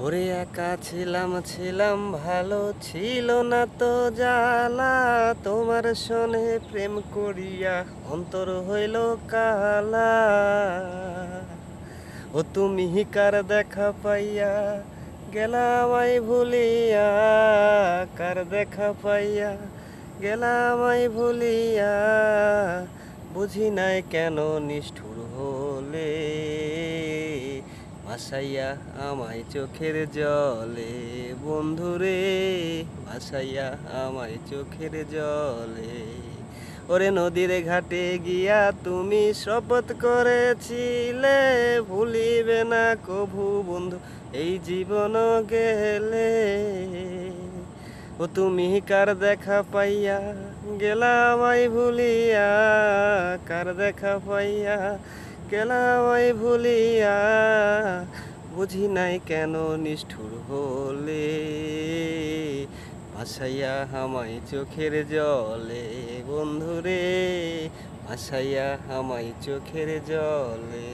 ওরে একা ছিলাম ছিলাম ভালো ছিল না তো জ্বালা, তোমার সনে প্রেম করিয়া অন্তর হইল কালা। ও তুমি কার দেখা পাইয়া গেলামাই ভুলিয়া, কার দেখা পাইয়া গেলামাই ভুলিয়া, বুঝি নাই কেন নিষ্ঠুর হলে, ভাসাইয়া আমায় চোখের জলে। বন্ধুরে ভাসাইয়া আমায় চোখের জলে। ওরে নদীর ঘাটে গিয়া তুমি শপথ করেছিলে, ভুলিবে না কভু বন্ধু এই জীবন গেলে। ও তুমি কার দেখা পাইয়া গেলামাই ভুলিয়া, কার দেখা পাইয়া গেলামাই ভুলিয়া, বুঝি নাই কেন নিষ্ঠুর হলে, ভাসাইয়া আমায় চোখের জলে। বন্ধুরে ভাসাইয়া আমায় চোখের জলে।